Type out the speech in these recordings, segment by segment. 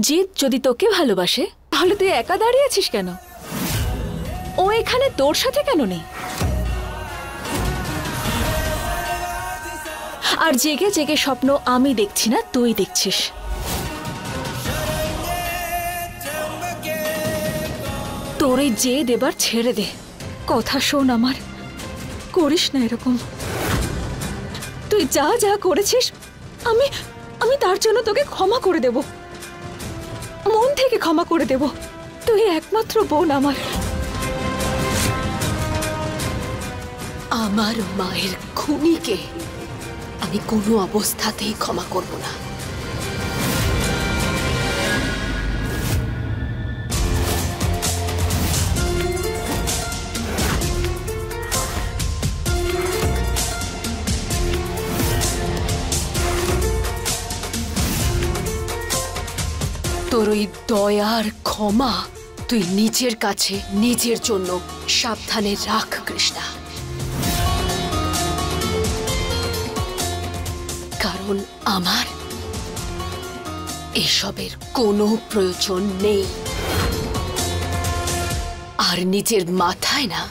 জিৎ যদি তোকে ভালোবাসে তাহলে তুই একা দাঁড়িয়ে আছিস কেন? ও এখানে তোর সাথে কেন নেই? আর জেগে জেগে স্বপ্ন আমি দেখছি না, তুই দেখছিস। তোর এই জেদ এবার ছেড়ে দে। কথা শোন আমার, করিস না এরকম। তুই যা যা করেছিস আমি আমি তার জন্য তোকে ক্ষমা করে দেব, মন থেকে ক্ষমা করে দেব। তুই একমাত্র বোন আমার। আমার মায়ের খুনিকে আমি কোনো অবস্থাতেই ক্ষমা করব না। তোর ওই দয়ার ক্ষমা তুই নিজের কাছে নিজের জন্য সাবধানে রাখ কৃষ্ণা, কারণ আমার এসবের কোনো প্রয়োজন নেই। আর নিজের মাথায় না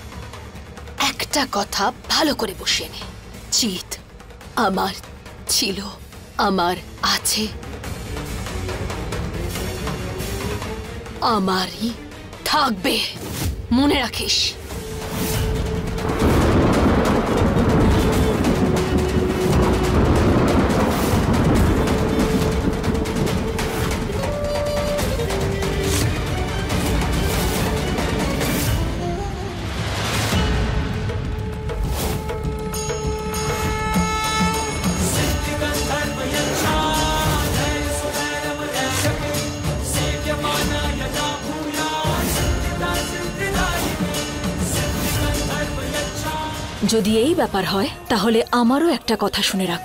একটা কথা ভালো করে বসিয়ে নে, জিৎ আমার ছিল, আমার আছে, আমারই থাকবে, মনে রাখিস। যদি এই ব্যাপার হয় তাহলে আমারও একটা কথা শুনে রাখ।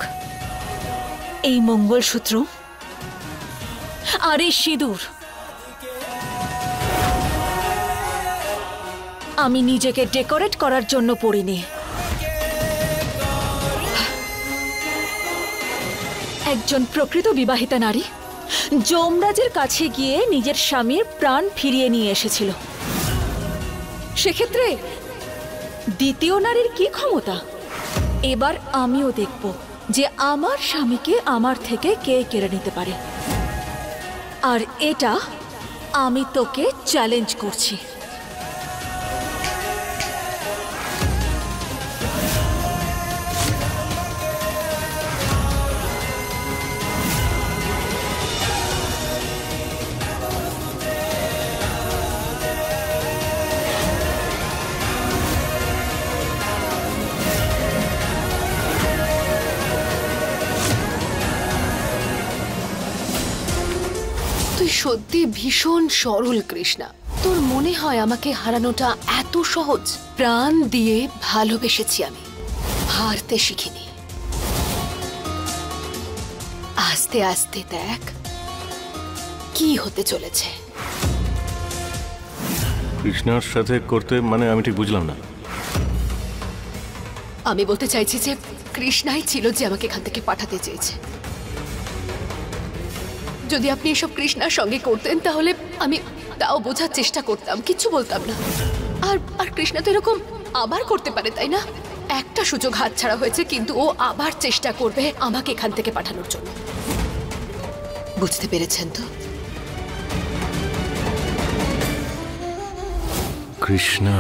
এই মঙ্গলসূত্র আর এই সিঁদুর আমি নিজেকে ডেকোরেট করার জন্য পরিনি। একজন প্রকৃত বিবাহিতা নারী যমরাজের কাছে গিয়ে নিজের স্বামীর প্রাণ ফিরিয়ে নিয়ে এসেছিল। সেক্ষেত্রে দ্বিতীয় নারীর কি ক্ষমতা? এবার আমিও দেখব যে আমার স্বামীকে আমার থেকে কে কেড়ে নিতে পারে। আর এটা আমি তোকে চ্যালেঞ্জ করছি। তুই সত্যি ভীষণ সরল কৃষ্ণা। তোর মনে হয় আমাকে হারানোটা এত সহজ? প্রাণ দিয়ে ভালোবেসেছি আমি, হারতে শিখিনি। আস্তে আস্তে দেখ কি হতে চলেছে। কৃষ্ণার সাথে করতে মানে আমি ঠিক বুঝলাম না। আমি বলতে চাইছি যে কৃষ্ণাই ছিল যে আমাকে এখান থেকে পাঠাতে চেয়েছে। যদি আপনি এসব কৃষ্ণার সঙ্গে করতেন তাহলে আমি তাও বোঝার চেষ্টা করতাম, কিচ্ছু বলতাম না। আর কৃষ্ণা তো এরকম আবার করতে পারে, তাই না? একটা সুযোগ হাতছাড়া হয়েছে, কিন্তু ও আবার চেষ্টা করবে আমাকে এখান থেকে পাঠানোর জন্য। বুঝতে পেরেছেন তো? কৃষ্ণা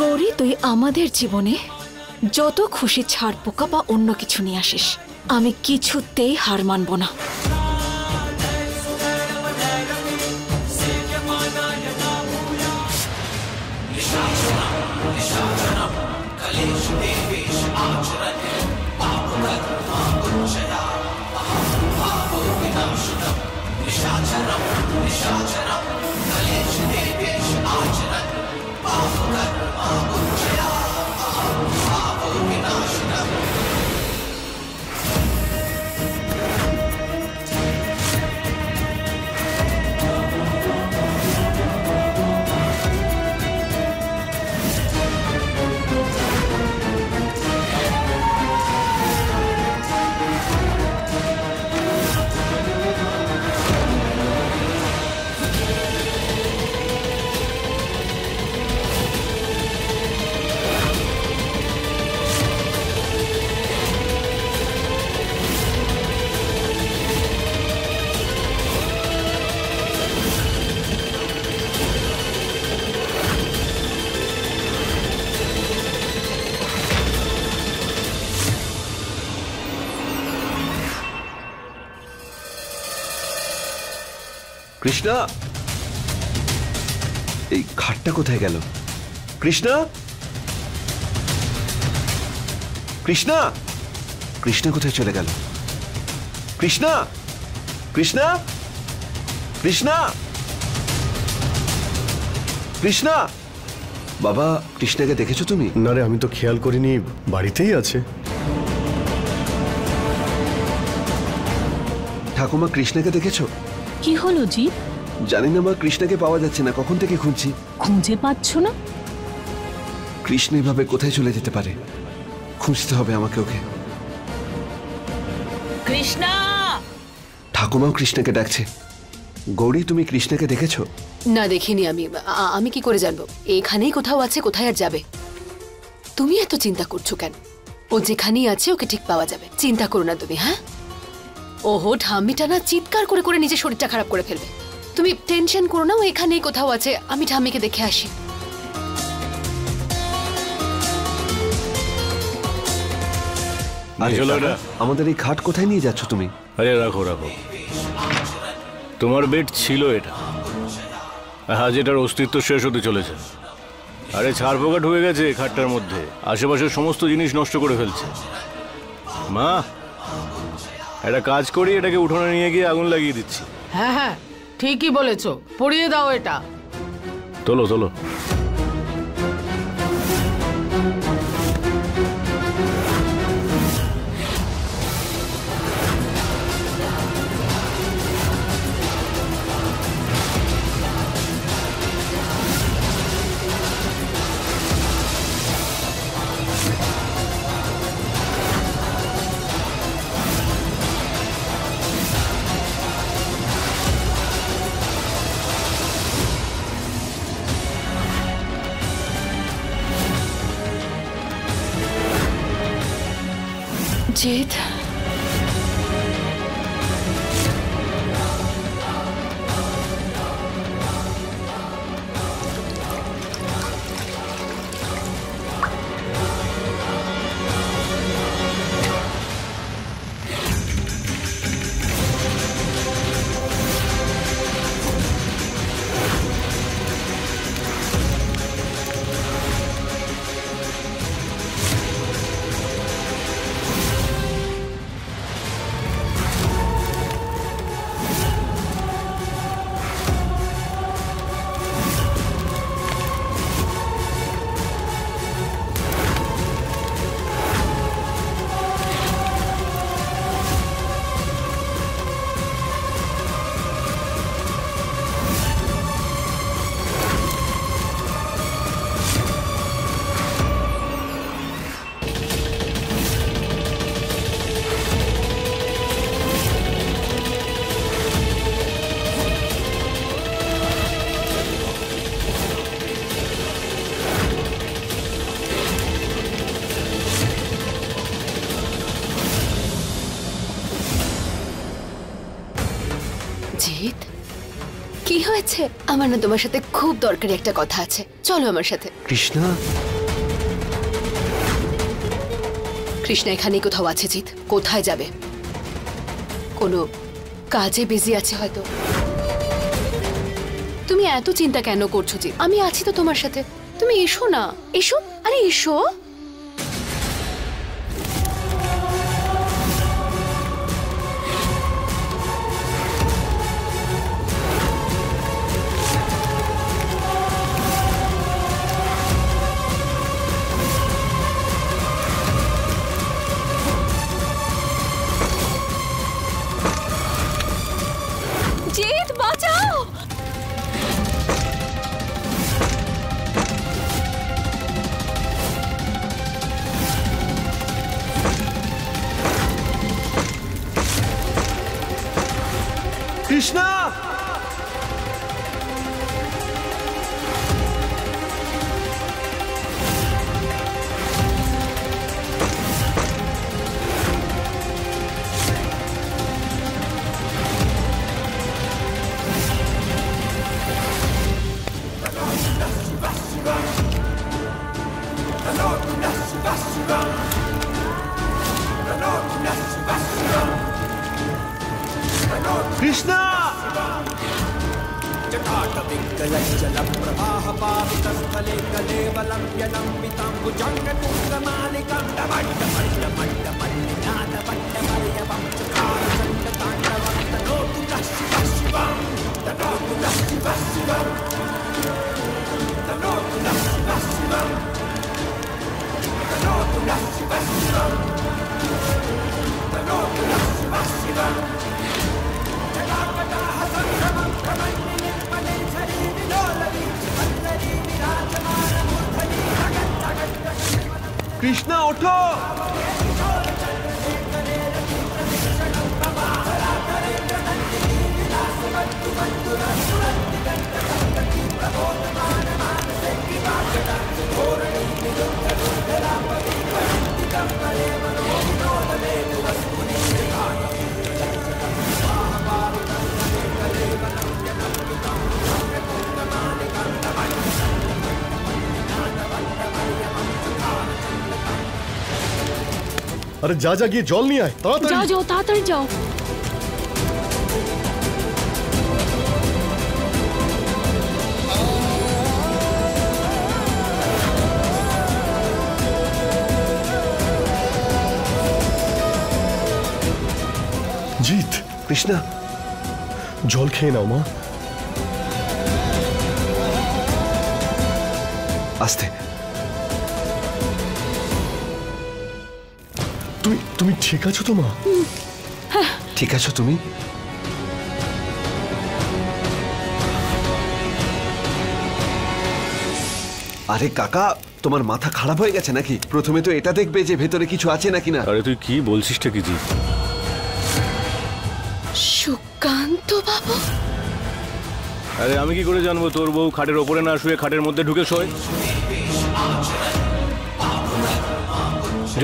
গৌরী, তুই আমাদের জীবনে যত খুশি ছাড় পোকা বা অন্য কিছু নিয়ে আসিস, আমি কিছুতেই হার মানব না। কৃষ্ণা, এই খাটটা কোথায় গেল? কৃষ্ণা, কৃষ্ণা, কৃষ্ণা কোথায় চলে গেল? কৃষ্ণা, কৃষ্ণা, কৃষ্ণা, কৃষ্ণা। বাবা, কৃষ্ণাকে দেখেছো তুমি? না রে, আমি তো খেয়াল করিনি, বাড়িতেই আছে। ঠাকুমা, কৃষ্ণাকে দেখেছো? কি হলো জি? জানি না মা, কৃষ্ণাকে পাওয়া যাচ্ছে না, কখন থেকে খুঁজছি। খুঁজে পাচ্ছ না? কৃষ্ণ এভাবে কোথায় চলে যেতে পারে? খুঁজতে হবে আমাকে ওকে। কৃষ্ণা! ঠাকুমাও কৃষ্ণাকে ডাকছে। গৌরী, তুমি কৃষ্ণাকে দেখেছো? না, দেখিনি। আমি কি করে জানবো? এখানেই কোথাও আছে, কোথায় আর যাবে? তুমি এত চিন্তা করছো কেন? ও যেখানেই আছে ওকে ঠিক পাওয়া যাবে, চিন্তা করো না তুমি। হ্যাঁ, ওহো, ঠাম্মিটা না চিৎকার করে করে নিজের শরীরটা খারাপ করে ফেলবে। তুমি টেনশন করো না, ও এখানেই কোথাও আছে। আমি ঠাম্মিকে দেখে আসি। চলো এটা। আমাদের এই খাট কোথায় নিয়ে যাচ্ছ তুমি? আরে রাখো রাখো, তোমার বেড ছিল এটা, আজ এটার অস্তিত্ব শেষ হতে চলেছে। আরে ছাড় পোকা ঢুকে গেছে খাটটার মধ্যে, আশেপাশের সমস্ত জিনিস নষ্ট করে ফেলছে। মা, একটা কাজ করি, এটাকে উঠোনে নিয়ে গিয়ে আগুন লাগিয়ে দিচ্ছি। হ্যাঁ হ্যাঁ, ঠিকই বলেছো, পুড়িয়ে দাও এটা। তোলো তোলো। জিৎ, জিৎ, কি হয়েছে? আমার না তোমার সাথে খুব দরকারি একটা কথা আছে, চলো আমার সাথে। কৃষ্ণা, কৃষ্ণা এখানেই কোথাও আছে। জিৎ, কোথায় যাবে? কোনো কাজে বিজি আছে হয়তো। তুমি এত চিন্তা কেন করছো জিৎ? আমি আছি তো তোমার সাথে, তুমি এসো না। এসো, আরে এসো। জিৎ, বাঁচাও! কৃষ্ণা, কৃষ্ণা, কৃষ্ণা ওঠো। আরে যা যা গিয়ে জল নিয়ে আয় তাড়াতাড়ি। যাও যাও তাড়াতাড়ি যাও। জিৎ, কৃষ্ণা জল খেয়ে নাও মা। আস্তে। তুমি ঠিক আছো তো মা? ঠিক আছো তুমি? আরে কাকা, তোমার মাথা খারাপ হয়ে গেছে নাকি? প্রথমে তো এটা দেখবে যে ভেতরে কিছু আছে নাকি না। আরে তুই কি বলছিসটা কি জিৎ? সুকান্ত বাবু? আরে আমি কি করে জানবো তোর বউ খাটের ওপরে না শুয়ে খাটের মধ্যে ঢুকে শোয়?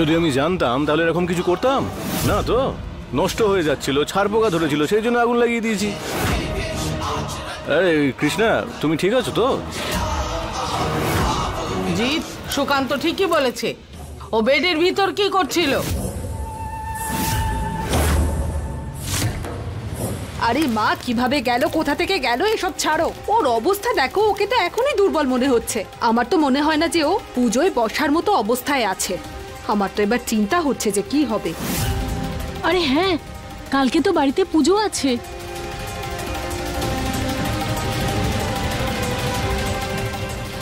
যদি আমি জানতাম তাহলে এরকম কিছু করতাম না তো। নষ্ট হয়ে যাচ্ছিল, ছাড় পোকা ধরেছিল, সেই জন্য আগুন লাগিয়ে দিয়েছি। আরে কৃষ্ণা, তুমি ঠিক আছো তো? জিৎ, সুকান্ত ঠিকই বলেছে। ও বেডের ভিতর কি করছিল? আরে মা কিভাবে গেল, কোথা থেকে গেল এসব ছাড়ো। ওর অবস্থা দেখো, ওকে তো এখনই দুর্বল মনে হচ্ছে। আমার তো মনে হয় না যে ও পুজোয় বসার মতো অবস্থায় আছে। আমার তো এবার চিন্তা হচ্ছে যে কি হবে। আরে হ্যাঁ, কালকে তো বাড়িতে পুজো আছে।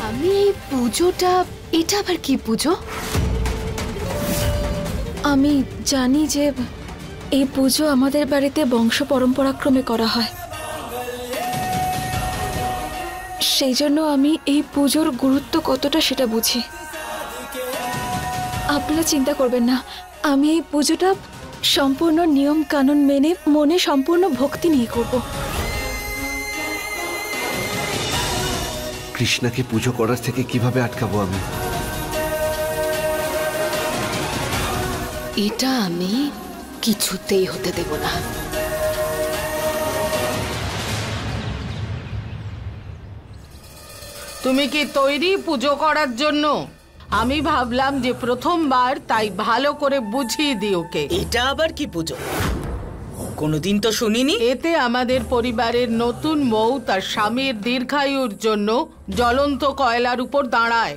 আমি এই পুজোটা, এটা আবার কি পুজো? আমি জানি যে এই পুজো আমাদের বাড়িতে বংশ পরম্পরাক্রমে করা হয়, সেই জন্য আমি এই পুজোর গুরুত্ব কতটা সেটা বুঝি। আপনারা চিন্তা করবেন না, আমি এই পুজোটা সম্পূর্ণ নিয়ম কানুন মেনে মনে সম্পূর্ণ ভক্তি নিয়ে করব। কৃষ্ণাকে পুজো করার থেকে কিভাবে আটকাবো আমি? এটা আমি কিছুতেই হতে দেব না। তুমি কি তৈরি পুজো করার জন্য? আমি ভাবলাম যে প্রথমবার, তাই ভালো করে বুঝিয়ে দিই ওকে। এটা আবার কি পুজো? কোনোদিন তো শুনিনি। এতে আমাদের পরিবারের নতুন বউ তার স্বামীর দীর্ঘায়ুর জন্য জ্বলন্ত কয়লার উপর দাঁড়ায়।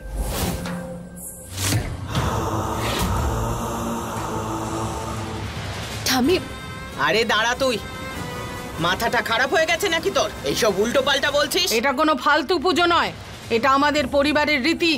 আমি আরে দাঁড়া তুই, মাথাটা খারাপ হয়ে গেছে নাকি তোর? এইসব উল্টো পাল্টা বলছিস। এটা কোনো ফালতু পুজো নয়, এটা আমাদের পরিবারের রীতি।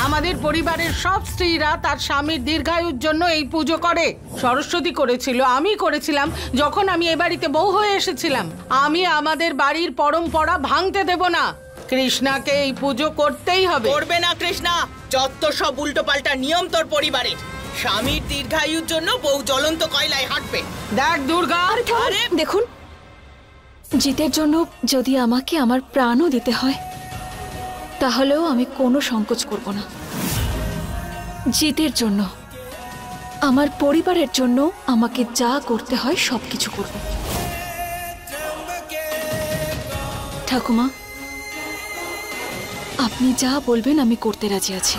আমাদের পরিবারের সব স্ত্রীরা তার স্বামীর দীর্ঘায়ুর জন্য এই পুজো করে। সরস্বতী করেছিল, আমি করেছিলাম যখন আমি এ বাড়িতে বউ হয়ে এসেছিলাম। আমি আমাদের বাড়ির পরম্পরা ভাঙতে দেব না। কৃষ্ণাকে এই পুজো করতেই হবে। করবে না কৃষ্ণা, যত সব উল্টো পাল্টা নিয়ম তোর পরিবারের। স্বামীর দীর্ঘায়ুর জন্য বউ জ্বলন্ত কয়লায় হাঁটবে। দেখ দুর্গা, আরে দেখুন, জিতের জন্য যদি আমাকে আমার প্রাণও দিতে হয় তাহলেও আমি কোনো সংকোচ করব না। জিতের জন্য, আমার পরিবারের জন্য আমাকে যা করতে হয় সবকিছু করব। ঠাকুমা, আপনি যা বলবেন আমি করতে রাজি আছি।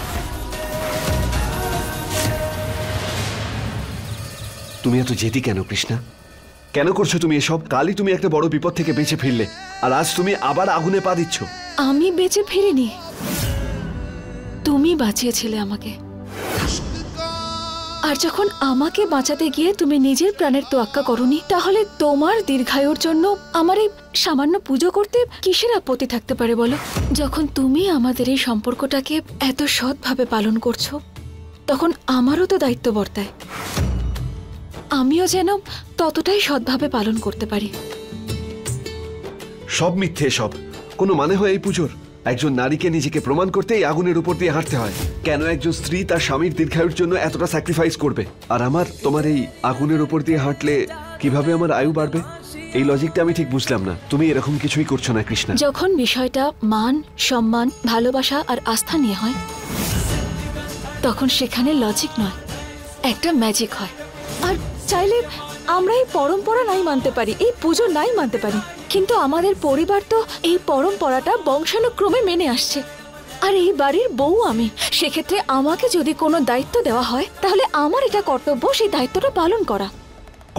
তুমি এত জেদি কেন কৃষ্ণা? কেন করছো তুমি এসব? কালই তুমি একটা বড় বিপদ থেকে বেঁচে ফিরলে, আর আজ তুমি আবার আগুনে পা দিচ্ছ। আমি বেঁচে ফিরিনি, তুমি বাঁচিয়েছিলে আমাকে। আর যখন আমাকে বাঁচাতে গিয়ে তুমি নিজের প্রাণের তোয়াক্কা করনি, তাহলে তোমার দীর্ঘায়ুর জন্য আমার এই সামান্য পুজো করতে কিসের আপত্তি থাকতে পারে বলো? যখন তুমি আমাদের এই সম্পর্কটাকে এত সৎভাবে পালন করছো, তখন আমারও তো দায়িত্ব বর্তায় আমিও যেন ততটাই সৎভাবে পালন করতে পারি। সব মিথ্যে, সব কোনো মানে হয় এই পুজোর? একজন নারীকে নিজেকে প্রমাণ করতে এই আগুনের উপর দিয়ে হাঁটতে হয়। কেন একজন স্ত্রী তার স্বামীর দীর্ঘায়ুর জন্য এতটা স্যাক্রিফাইস করবে? আর আমার তোমার এই আগুনের উপর দিয়ে হাঁটলে কিভাবে আমার আয়ু বাড়বে? এই লজিকটা আমি ঠিক বুঝলাম না। তুমি এরকম কিছুই করছো না কৃষ্ণা। যখন বিষয়টা মান, সম্মান, ভালোবাসা আর আস্থা নিয়ে হয়, তখন সেখানে লজিক নয়, একটা ম্যাজিক হয়। আর চাইলে আমরা এই পরম্পরা নাই মানতে পারি, এই পুজো নাই মানতে পারি, কিন্তু আমাদের পরিবার তো এই পরম্পরাটা বংশানুক্রমে মেনে আসছে। আর এই বাড়ির বউ আমি, সেক্ষেত্রে আমাকে যদি কোনো দায়িত্ব দেওয়া হয়, তাহলে আমার এটা কর্তব্য সেই দায়িত্বটা পালন করা।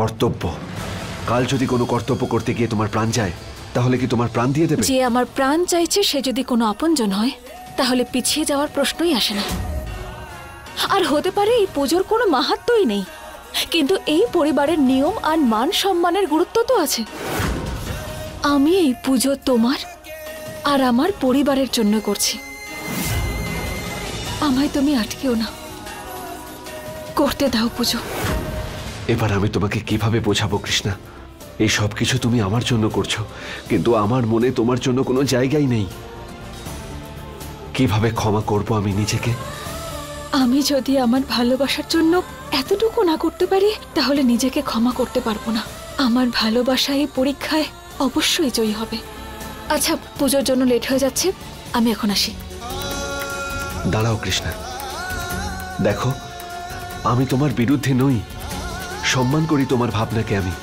কর্তব্য? কাল যদি কোনো কর্তব্য করতে গিয়ে তোমার প্রাণ যায়, তাহলে কি তোমার প্রাণ দিয়ে দেবে? যে আমার প্রাণ চাইছে সে যদি কোনো আপনজন হয়, তাহলে পিছিয়ে যাওয়ার প্রশ্নই আসে না। আর হতে পারে এই পুজোর কোনো মাহাত্ম্যই নেই, কিন্তু এই পরিবারের নিয়ম আর মান সম্মানের গুরুত্ব তো আছে। আমি এই পুজো তোমার আর আমার পরিবারের জন্য করছি, আমায় তুমি আটকেও না, করতে দাও পুজো। এবার আমি তোমাকে কিভাবে বোঝাবো কৃষ্ণা? এই সব কিছু তুমি আমার জন্য করছো, কিন্তু আমার মনে তোমার জন্য কোনো জায়গাই নেই। কিভাবে ক্ষমা করব আমি নিজেকে? আমি যদি আমার ভালোবাসার জন্য এতটুকু না করতে পারি, তাহলে নিজেকে ক্ষমা করতে পারবো না। আমার ভালোবাসা এই পরীক্ষায় অবশ্যই জয়ী হবে। আচ্ছা, পুজোর জন্য লেট হয়ে যাচ্ছে, আমি এখন আসি। দাঁড়াও কৃষ্ণা, দেখো আমি তোমার বিরুদ্ধে নই, সম্মান করি তোমার ভাবনাকে আমি,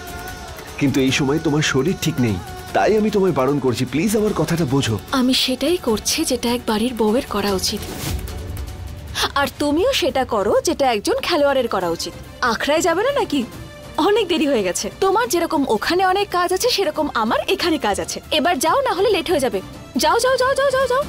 কিন্তু এই সময় তোমার শরীর ঠিক নেই, তাই আমি তোমায় বারণ করছি। প্লিজ আমার কথাটা বোঝো। আমি সেটাই করছি যেটা এক বাড়ির বউয়ের করা উচিত, আর তুমিও সেটা করো যেটা একজন খেলোয়াড়ের করা উচিত। আখড়ায় যাবে না নাকি? অনেক দেরি হয়ে গেছে। তোমার যেরকম ওখানে অনেক কাজ আছে, সেরকম আমার এখানে কাজ আছে। এবার যাও, না হলে লেট হয়ে যাবে। যাও যাও যাও যাও যাও যাও।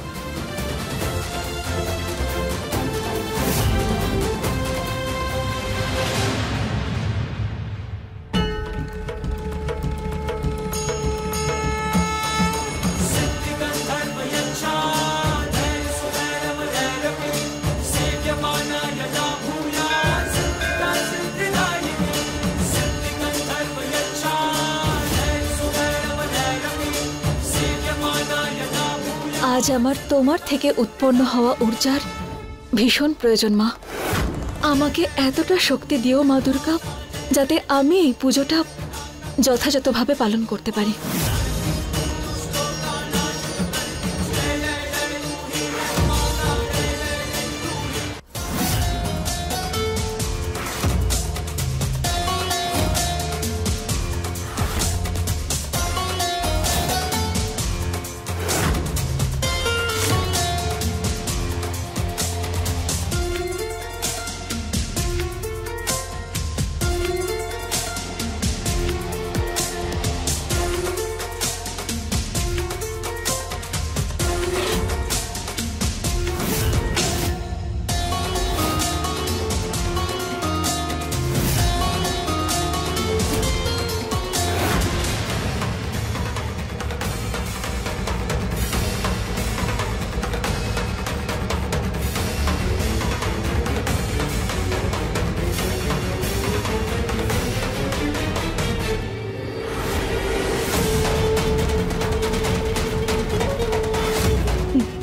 আজ আমার তোমার থেকে উৎপন্ন হওয়া ঊর্জার ভীষণ প্রয়োজন মা। আমাকে এতটা শক্তি দিও মা দুর্গা, যাতে আমি এই পুজোটা যথাযথভাবে পালন করতে পারি।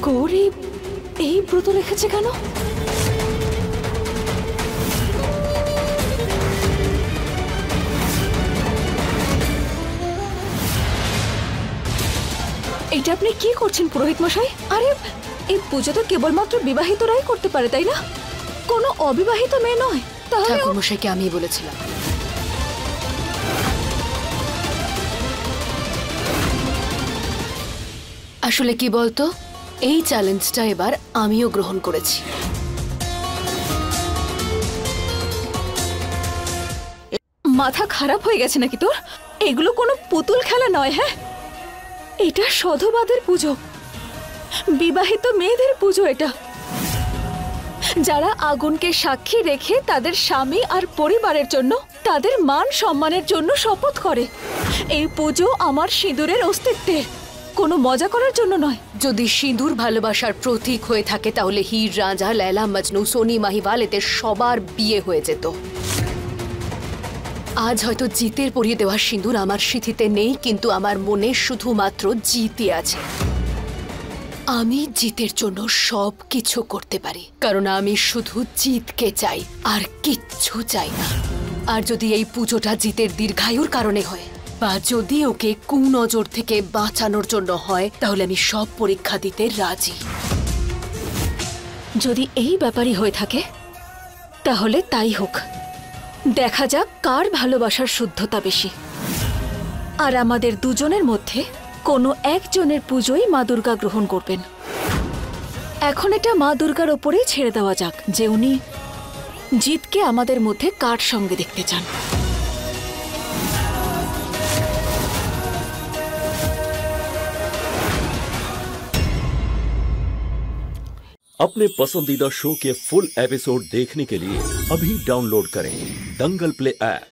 গৌরী এই ব্রত রেখেছে কেন? এটা আপনি কি করছেন পুরোহিত মশাই? আরে এই পুজো তো কেবলমাত্র বিবাহিতরাই করতে পারে, তাই না? কোনো অবিবাহিত মেয়ে নয়। তাহলে ঠাকুর মশাইকে আমি বলেছিলাম। আসলে কি বলতো, এই চ্যালেঞ্জটা এবার আমিও গ্রহণ করেছি। মাথা খারাপ হয়ে গেছে নাকি তোর? এগুলো কোনো পুতুল খেলা নয়। হ্যাঁ, এটা সধবাদের পুজো, বিবাহিত মেয়েদের পুজো। এটা যারা আগুনকে সাক্ষী রেখে তাদের স্বামী আর পরিবারের জন্য, তাদের মান সম্মানের জন্য শপথ করে। এই পুজো আমার সিঁদুরের অস্তিত্বের, কোনো মজা করার জন্য নয়। যদি সিঁদুর ভালোবাসার প্রতীক হয়ে থাকে তাহলে হীর রাজা, লৈলা মজনু, সোনি মাহিওয়াল এদের সবার বিয়ে হয়ে যেত। আজ হয়তো জিতের পরিয়ে দেওয়া সিঁদুর আমার স্মৃতিতে নেই, কিন্তু আমার মনে শুধুমাত্র জিতই আছে। আমি জিতের জন্য সব কিছু করতে পারি, কারণ আমি শুধু জিতকে চাই, আর কিচ্ছু চাই না। আর যদি এই পুজোটা জিতের দীর্ঘায়ুর কারণে হয়, বা যদি ওকে কুনজর থেকে বাঁচানোর জন্য হয়, তাহলে আমি সব পরীক্ষা দিতে রাজি। যদি এই ব্যাপারই হয়ে থাকে তাহলে তাই হোক। দেখা যাক কার ভালোবাসার শুদ্ধতা বেশি। আর আমাদের দুজনের মধ্যে কোনো একজনের পুজোই মা দুর্গা গ্রহণ করবেন। এখন এটা মা দুর্গার ওপরেই ছেড়ে দেওয়া যাক যে উনি জিতকে আমাদের মধ্যে কার সঙ্গে দেখতে চান। अपने पसंदीदा शो के फुल एपिसोड देखने के लिए अभी डाउनलोड करें दंगल प्ले ऐप।